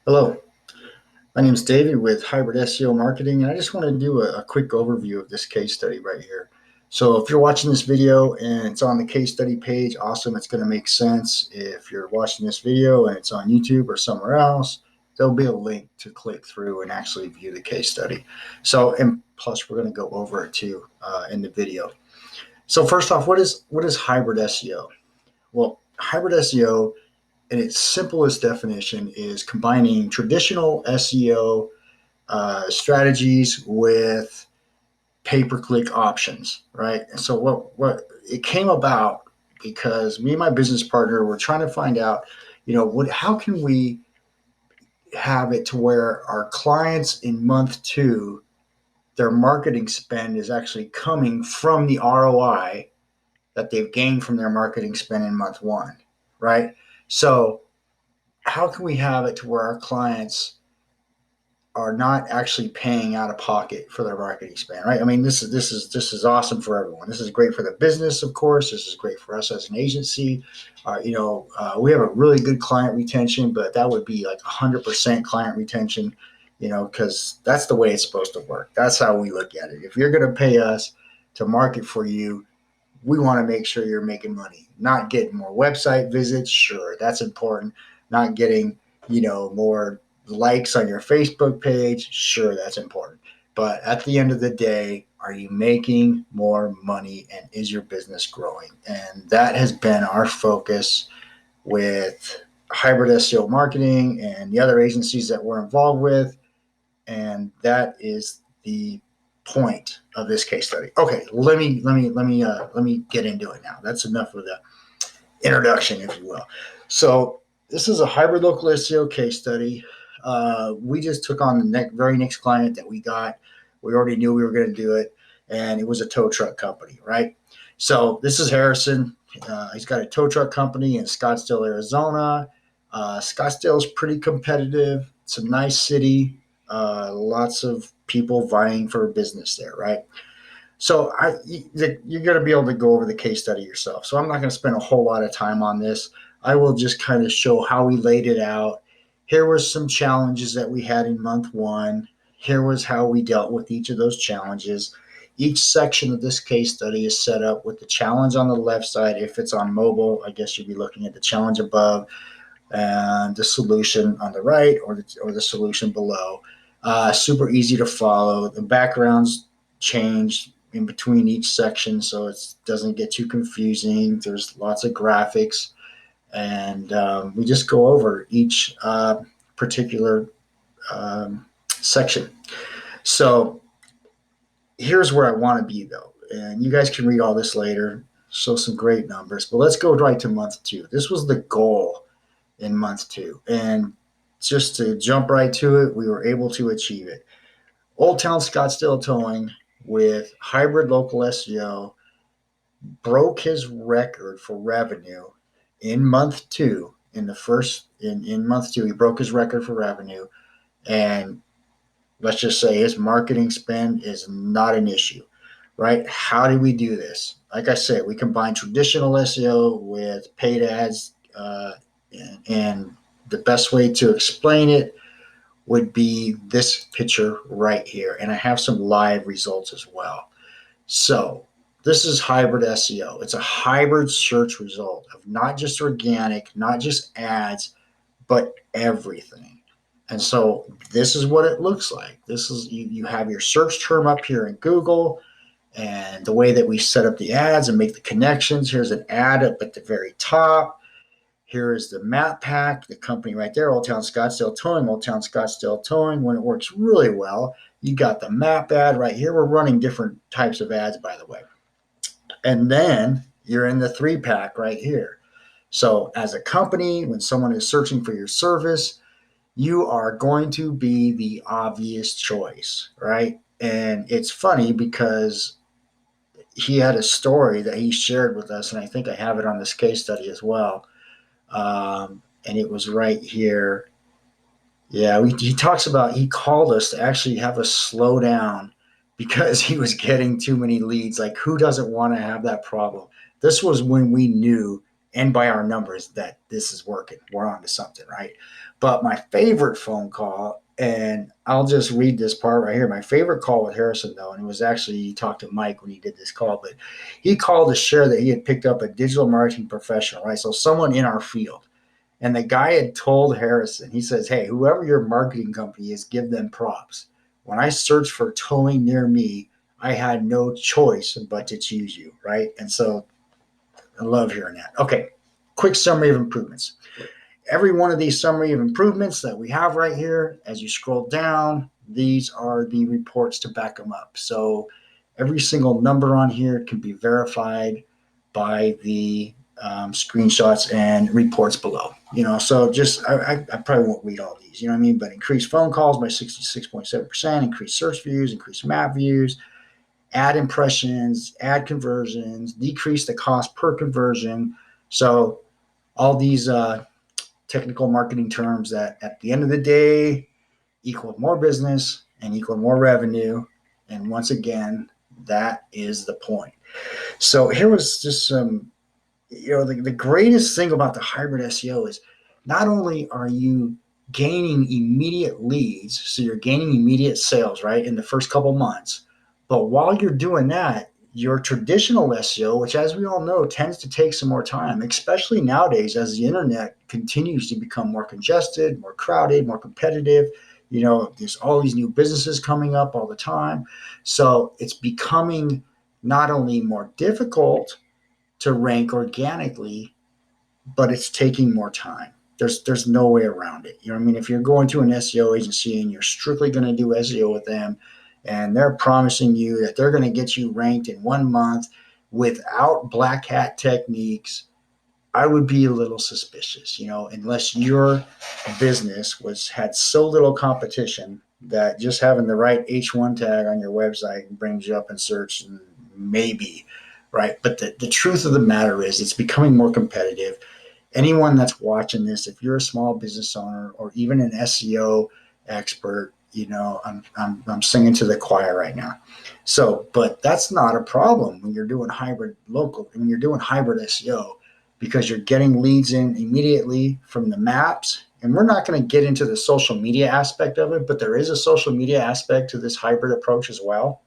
Hello, my name is David with Hybrid SEO Marketing, and I just want to do a quick overview of this case study right here. So, if you're watching this video and it's on the case study page, awesome, it's going to make sense. If you're watching this video and it's on YouTube or somewhere else, there'll be a link to click through and actually view the case study. So, and plus, we're going to go over it too in the video. So, first off, what is hybrid SEO? Well, hybrid SEO in its simplest definition is combining traditional SEO strategies with pay-per-click options, right? And so what it came about because me and my business partner were trying to find out, how can we have it to where our clients in month two, their marketing spend is actually coming from the ROI that they've gained from their marketing spend in month one, right? So how can we have it to where our clients are not actually paying out of pocket for their marketing spend, right? I mean, this is awesome for everyone. This is great for the business, of course. This is great for us as an agency. We have a really good client retention, but that would be like 100% client retention, because that's the way it's supposed to work. That's how we look at it. If you're going to pay us to market for you, we want to make sure you're making money, not getting more website visits. Sure, that's important. Not getting, more likes on your Facebook page. Sure, that's important. But at the end of the day, are you making more money and is your business growing? And that has been our focus with hybrid SEO marketing and the other agencies that we're involved with. And that is the point of this case study. Okay, let me get into it now. That's enough of the introduction, if you will. So this is a hybrid local SEO case study. We just took on the very next client that we got. We already knew we were going to do it, and it was a tow truck company, right? So this is Harrison. He's got a tow truck company in Scottsdale, Arizona. Scottsdale is pretty competitive. It's a nice city. Lots of people vying for business there, right? So you're going to be able to go over the case study yourself. So I'm not going to spend a whole lot of time on this. I will just kind of show how we laid it out. Here were some challenges that we had in month one. Here was how we dealt with each of those challenges. Each section of this case study is set up with the challenge on the left side. If it's on mobile, I guess you'd be looking at the challenge above and the solution on the right, or the solution below. Super easy to follow. The backgrounds change in between each section so it doesn't get too confusing. There's lots of graphics, and we just go over each particular section. So here's where I want to be, though, and you guys can read all this later. Show some great numbers, but let's go right to month two. This was the goal in month two, and just to jump right to it, we were able to achieve it. Old Town Scottsdale Towing with hybrid local SEO broke his record for revenue in month two. In month two, he broke his record for revenue, and let's just say his marketing spend is not an issue, right? How do we do this? Like I said, we combine traditional SEO with paid ads, and the best way to explain it would be this picture right here. And I have some live results as well. So this is hybrid SEO. It's a hybrid search result of not just organic, not just ads, but everything. And so this is what it looks like. This is you have your search term up here in Google, and the way that we set up the ads and make the connections. Here's an ad up at the very top. Here is the map pack, the company right there, Old Town Scottsdale Towing, Old Town Scottsdale Towing. When it works really well, you got the map ad right here. We're running different types of ads, by the way. And then you're in the three pack right here. So as a company, when someone is searching for your service, you are going to be the obvious choice, right? And it's funny because he had a story that he shared with us, and I think I have it on this case study as well. And it was right here. Yeah, he talks about he called us to actually have us slow down because he was getting too many leads. Like, who doesn't want to have that problem? This was when we knew, and by our numbers, that this is working. We're on to something, right? But my favorite phone call, and I'll just read this part right here. My favorite call with Harrison, though, and it was actually, he talked to Mike when he did this call, but he called to share that he had picked up a digital marketing professional, right? So someone in our field. And the guy had told Harrison, he says, hey, whoever your marketing company is, give them props. When I searched for towing near me, I had no choice but to choose you, right? And so I love hearing that. Okay, quick summary of improvements. Every one of these summary of improvements that we have right here, as you scroll down, these are the reports to back them up. So every single number on here can be verified by the screenshots and reports below. So just I probably won't read all these. You know what I mean? But increased phone calls by 66.7%, increased search views, increased map views, ad impressions, ad conversions, decrease the cost per conversion. So all these technical marketing terms that at the end of the day equal more business and equal more revenue. And once again, that is the point. So here was just some, the greatest thing about the hybrid SEO is not only are you gaining immediate leads, so you're gaining immediate sales, right, in the first couple months, but while you're doing that, your traditional SEO, which as we all know tends to take some more time, especially nowadays as the internet continues to become more congested, more crowded, more competitive. There's all these new businesses coming up all the time. So it's becoming not only more difficult to rank organically, but it's taking more time. There's no way around it. You know what I mean? If you're going to an SEO agency and you're strictly going to do SEO with them, and they're promising you that they're going to get you ranked in 1 month without black hat techniques, I would be a little suspicious, unless your business had so little competition that just having the right H1 tag on your website brings you up in search, and maybe, right? But the truth of the matter is it's becoming more competitive. Anyone that's watching this, if you're a small business owner or even an SEO expert, I'm singing to the choir right now. So, but that's not a problem when you're doing when you're doing hybrid SEO, because you're getting leads in immediately from the maps. And we're not going to get into the social media aspect of it, but there is a social media aspect to this hybrid approach as well.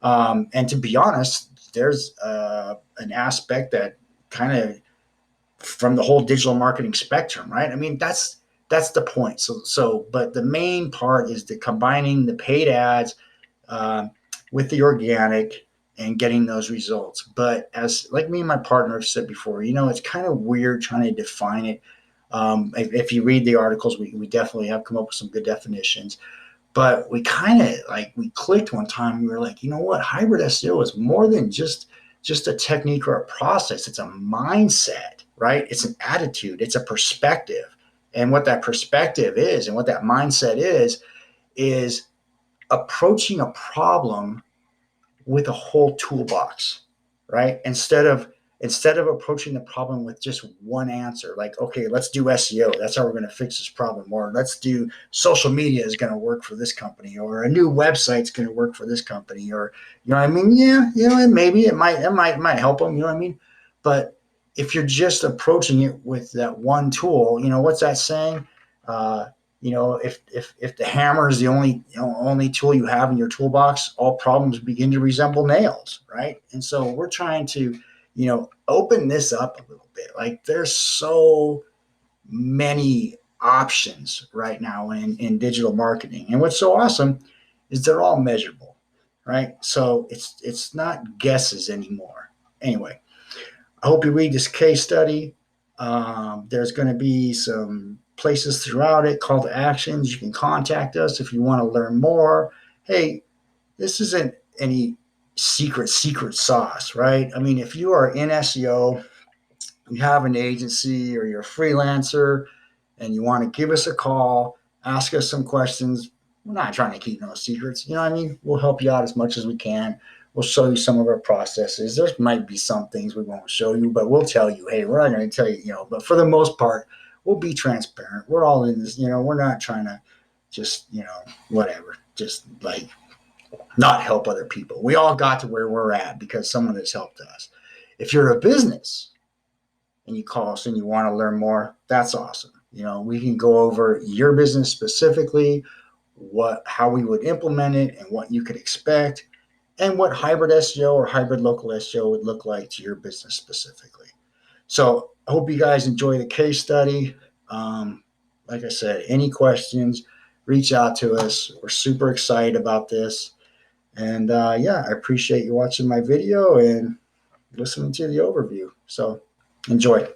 And to be honest, there's an aspect that kind of from the whole digital marketing spectrum, right? I mean, that's the point. But the main part is the combining the paid ads uh, with the organic and getting those results. But as like me and my partner have said before, it's kind of weird trying to define it. If you read the articles, we definitely have come up with some good definitions. But we kind of we clicked one time. We were like, you know what? Hybrid SEO is more than just a technique or a process. It's a mindset, right? It's an attitude. It's a perspective. And what that perspective is, and what that mindset is approaching a problem with a whole toolbox, right? Instead of approaching the problem with just one answer, like, okay, let's do SEO. That's how we're going to fix this problem. Or let's do social media is going to work for this company, or a new website's going to work for this company, or, what I mean? Yeah, and maybe it might help them, you know what I mean? But if you're just approaching it with that one tool, what's that saying? If the hammer is the only tool you have in your toolbox, all problems begin to resemble nails, right? And so we're trying to, open this up a little bit. Like there's so many options right now in digital marketing, and what's so awesome is they're all measurable, right? So it's not guesses anymore. Anyway, I hope you read this case study. There's going to be some places throughout it, call to actions. You can contact us if you want to learn more. Hey, this isn't any secret sauce, right? I mean, if you are in SEO, you have an agency or you're a freelancer and you want to give us a call, ask us some questions. We're not trying to keep no secrets. You know what I mean? We'll help you out as much as we can. We'll show you some of our processes. There might be some things we won't show you, but we'll tell you, hey, we're not going to tell you, but for the most part, we'll be transparent. We're all in this, we're not trying to just, whatever, just like not help other people. We all got to where we're at because someone has helped us. If you're a business and you call us and you want to learn more, that's awesome. We can go over your business specifically, how we would implement it and what you could expect, and what hybrid SEO or hybrid local SEO would look like to your business specifically. So I hope you guys enjoy the case study. Like I said, any questions, reach out to us. We're super excited about this. And yeah, I appreciate you watching my video and listening to the overview. So enjoy.